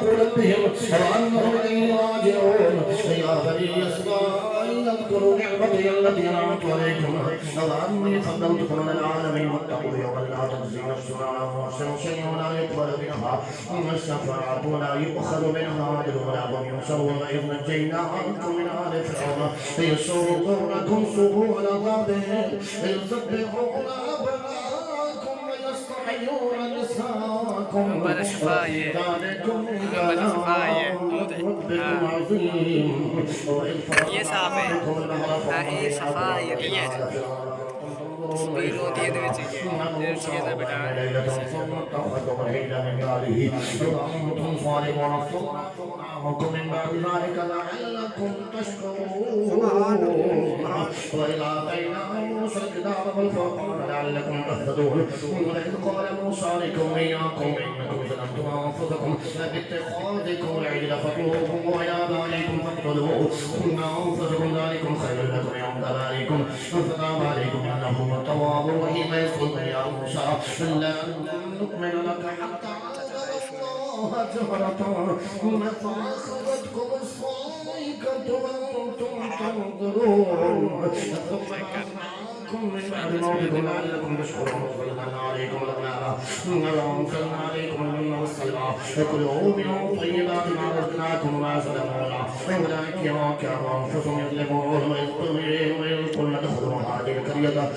ربهم وأنهم إليه راجعون يا بني إسرائيل اذكروا نعمتي التي أنعمت عليكم وأني فضلتكم على العالمين واتقوا يوما لا تجزي نفس عن نفس شيئا ولا يقبل منها الشفاعة ولا يؤخذ منها عدل ولا هم ينصرون إذ نجيناكم من آل فرعون يسومونكم سوء العذاب يذبحون أبناءكم ويستحيون نساءكم ذلكم ربكم عظيم ये साफ है हाँ ये सफाई है स्पीड होती है तो चाहिए था बेटा من بعد ذلك لعلكم تشكرون وإذ آتينا موسى الكتاب والفرقان لعلكم تهتدون وإذ قال موسى لقومه يا قوم إنكم ظلمتم أنفسكم باتخاذكم العجل فاطلبوه وإلى بارئكم فاقتلوه ثم أنفسكم ذلكم خير لكم عند بارئكم فتاب عليكم إنه هو التواب الرحيم إذ قلنا يا موسى لا نؤمن لك حتى جهرة فأخذتكم الصاعقة وأنتم تنظرون ثم بعثناكم من بعد موتكم لعلكم تشكرون وظللنا عليكم الأغلال وأنزلنا عليكم المن والسلوى فكلوا من طيبات ما رزقناكم وما ظلمونا ولكن كانوا أنفسهم يظلمون وإذ قلنا ادخلوا هذه القرية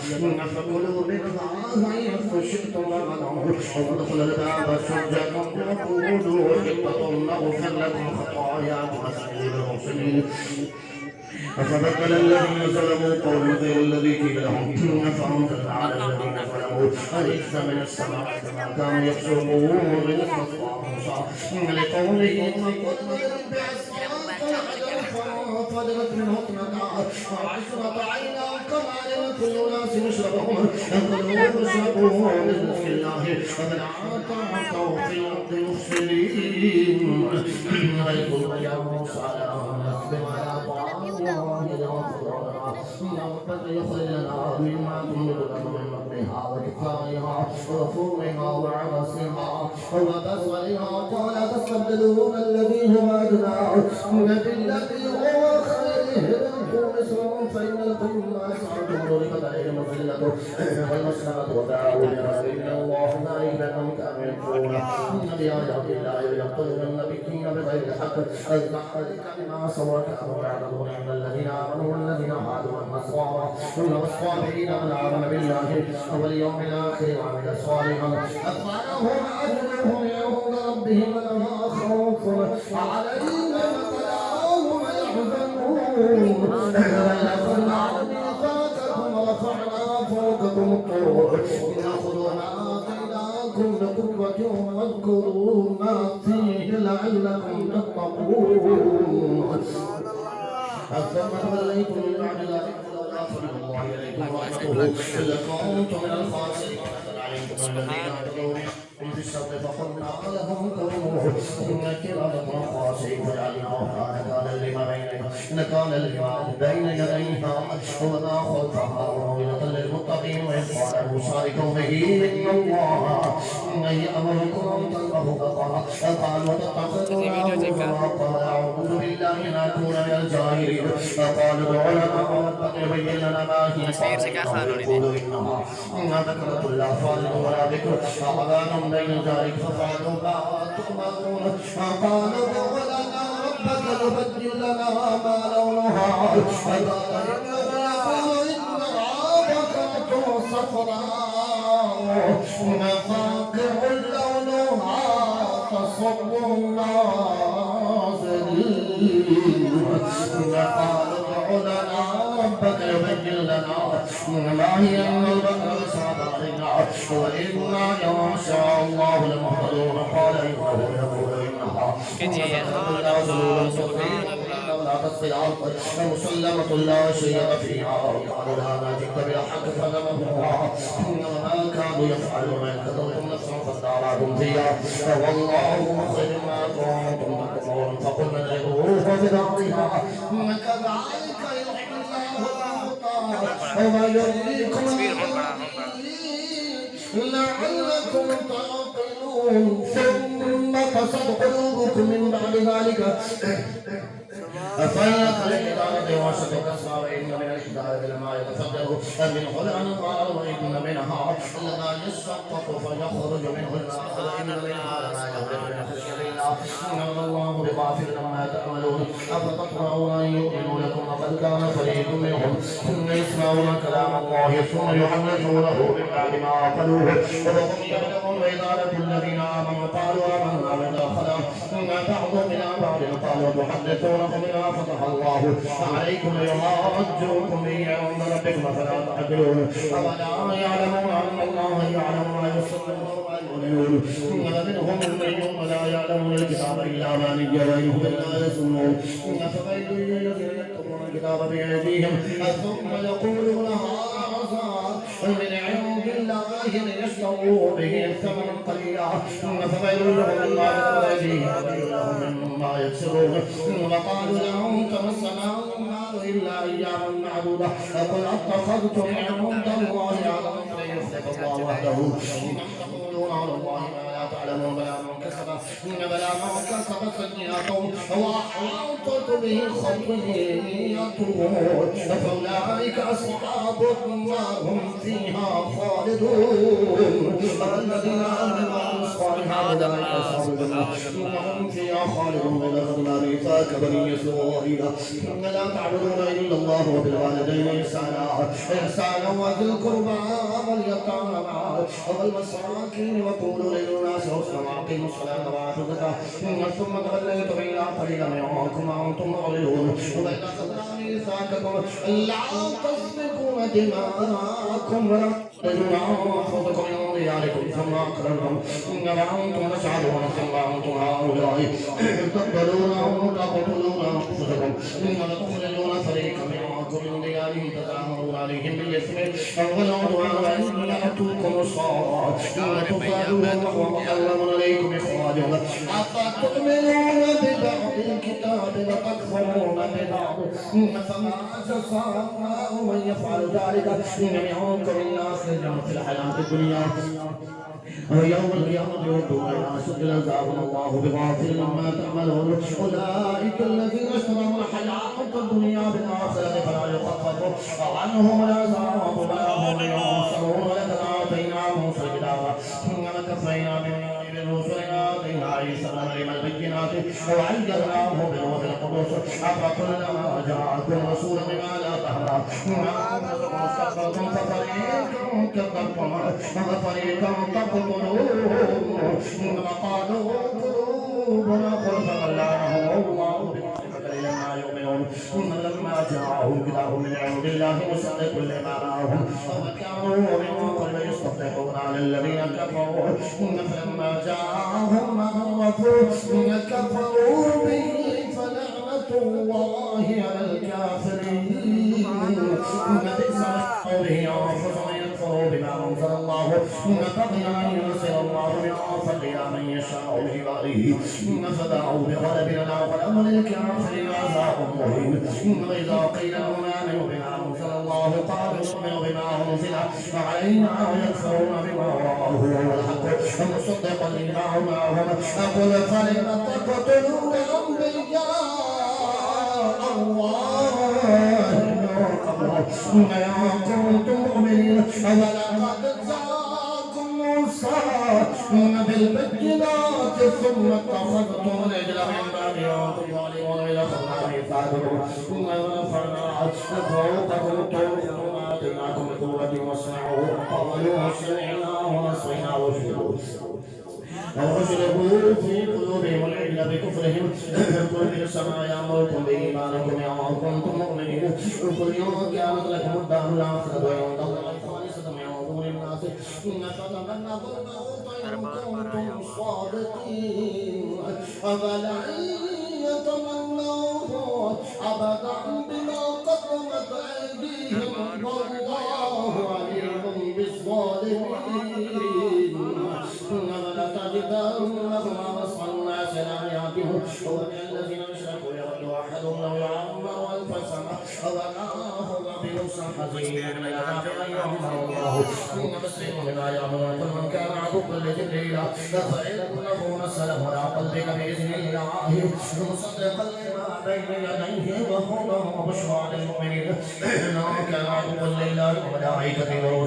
فكلوا منها حيث شئتم رغدا وادخلوا الباب سجدا وقولوا حطة نغفر لكم خطاياكم وسنزيد المحسنين فبدل الذين ظلموا قولا غير الذي قيل لهم فأنزلنا على الذين ظلموا رجزا من السماء كما كانوا يفسقون من موسى لقوله فضلت منه اثنتا عينا كما كل ناس يشربون كلوا واشربوا من رزق الله ومن تعثوا في الارض مفسدين ويقول يا موسى لا نصبر على طعام واحد فغفر لنا مما تنبت من بطنها وكفائها وفومها وعدسها وبصرها قال تستبدلون الذي هو ادنى بالذي هو خير مثلهم فإن لكم ما سعدتم ضربت عليهم الذلة والمسكنة وباعوا بغير الله ذلك بأنهم كانوا يكفرون بآيات الله ويقتلون النبيين بغير الحق ذلك بما عصوا وكانوا يعتدون إن الذين آمنوا والذين هادوا والنصارى والصابرين من آمن بالله واليوم الآخر وعمل صالحا فلهم أجرهم عند ربهم ولا خوف عليهم ورفعنا فوقكم الطور خذوا ما آتيناكم بقوة واذكروا ما فيه لعلكم تتقون ثم توليتم من بعد ذلك فلولا فضل الله عليكم ورحمته لكنتم من الخاسرين عليكم الذين اعتدوا في السبت فقلنا لهم كونوا كرامة خاسئين فجعلناها نكالا لما بين يديها وما خلفها وموعظة للمتقين وإذ قال موسى لقومه إن الله يأمركم أن تذبحوا بقرة قالوا وتتخذوا قال أعوذ بالله أن أكون من الجاهلين قالوا ادع لنا ربك يبين لنا ما هي قالوا إنها ذكرة لا فارغ ولا ذكر فأذان بين ذلك ففعلوا ما تؤمرون قالوا ادع لنا ربك يبين لنا ما لونها قال إنها بقرة صفراء فاقع لونها تصر الناظرين قالوا ادع لنا ربك يبين لنا ما هي البقرة صفراء وإنا إن شاء الله لمهتدون قال إنه يقول إنها مسلمة لا شيء فيها قالوا هذا جئت بالحق فذبحوها وما كانوا يفعلون يقتلون نفسا فادارأتم فيها والله مخرج ما كنتم تكتمون فقلنا اضربوها ببعضها كذلك يحيي الله الموتى وما يريكم لعلكم تعقلون ثم قست قلوبكم من فإنك للإدارة وشتك الصعب إن من الإدارة لما يتفجر منه الأنهار وإن منها لما يشقق فيخرج منه الماء وإن منها لما يخرج من خشية الله إن الله بغافل عما تعملون أفتطمعون أن يؤمنوا لكم وقد كان فريق منهم يسمعون كلام الله ثم يحرفونه من بعد ما عقلوه وهم يعلمون وإذا لقوا الذين آمنوا قالوا آمنا وإذا خلا بعضهم إلى بعض قالوا تحدثونهم بما فتح الله عليكم ليحاجوكم به عند ربكم فلا تعدلون أولا يعلمون أن الله يعلم ما يسرون وما يعلنون ومنهم من لا يعلمون الكتاب إلا أماني وإنهم إلا يظنون فويل للذين يكتبون الكتاب بأيديهم ثم يقولون هذا من عند الله ليشتروا به ثمنا قليلا فويل لهم مما كتبت أيديهم وويل لهم مما يكسبون وقالوا لهم تمسنا النار إلا أياما معدودة قل أتخذتم عند الله عهدا فلن يخلف الله وحده أم تقولون على الله ما لا تعلمون بلى من كسب سيئة وأحاطت به خطيئته فأولئك أصحاب النار هم فيها خالدون الذين آمنوا وعملوا الصالحات أولئك أصحاب الجنة هم فيها خالدون ونزلنا ميثاق بني إسرائيل لا تعبدون إلا الله وبالوالدين إحسانا وذي القربى واليتامى والمساكين وقولوا للناس حسنا وأقيموا الصلاة وآتوا الزكاة ثم توليتم إلا قليلا منكم وأنتم معرضون وإذ أخذنا ميثاقكم لا تسفكون دماءكم ولا تخرجون أنفسكم من دياركم ثم أقررتم وأنتم تشهدون ثم أنتم هؤلاء تقتلون أنفسكم وتخرجون فريقا منكم من ديارهم تظاهرون عليهم بالإثم والعدوان وإن يأتوكم صاغا وتفادون ومحرم عليكم إخراجهم أفتؤمنون ببعض الكتاب وتكفرون ببعض فما جزاء من يفعل ذلك منكم إلا خزي في الحياة الدنيا ويوم القيامة يردون إلى أشد العذاب الله بغافل عما تعملون أولئك الذين اشتروا الحياة الدنيا بالآخرة فلا يخفف عنهم العذاب ولا هم ينصرون ولقد آتينا موسى الكتاب وكفينا برسلنا آتينا عيسى ابن مريم البينات وأيدناه بروح القدس أفكلما جاءكم رسول بما لا تهوى أنفسكم استكبرتم ففريقا كذبتم وفريقا تقتلون وقالوا قلوبنا غلف لعنهم الله بما ما يؤمنون لما جاءهم كتاب من عند الله مصدق لما معهم وكانوا من قبل يستفتحون على الذين كفروا فلما جاءهم ما عرفوا كفروا به فلعنة الله على الكافرين بئس قوله أنفسهم يكفروا بما أنزل الله بغيا أن ينزل الله من فضله من يشاء بعباده فدعوا بغضب لنا ولهم للكافرين عذاب مهين وإذا قيل لهم آمنوا بما أنزل الله قالوا نؤمن بما أنزل علينا ويكفرون بما وراءه وهو الحق مصدقا لما معهم أقل فلم تقتلون أنبياء الله يا كنتم مؤمنين ولقد جاءكم موسى بالبينات ثم اتخذتم العجل من بعد وانتم ظالمون إذا أخذنا ميثاقكم ورفعنا فوقكم الطور ثم آتيناكم بقوة واسمعوا قالوا سمعنا وعصينا وأشربوا في قلوبهم العجل بكفرهم قل السماء يأمركم بإيمانكم إن كنتم مؤمنين قل يوم كانت لكم الدار الآخرة وعند الله خالصة من دون الناس فتمنوا الموت إن كنتم صادقين أفلن يتمنوه أبدا بما قدمت أيديهم والله عليم بالظالمين ولتجدنهم أحرص الناس حياتهم ومن الذين أشركوا يود أحدهم لو يعمر ألف سنة وما هم حزين من العذاب أن يغفر الله مسلم من يعمل من كان عدوا لجبريل فإنه نزل على قلبك بإذن الله مصدقا لما بين يديه وهدى وبشرى للمؤمنين إنه كان عدوا لله وملائكته ورسله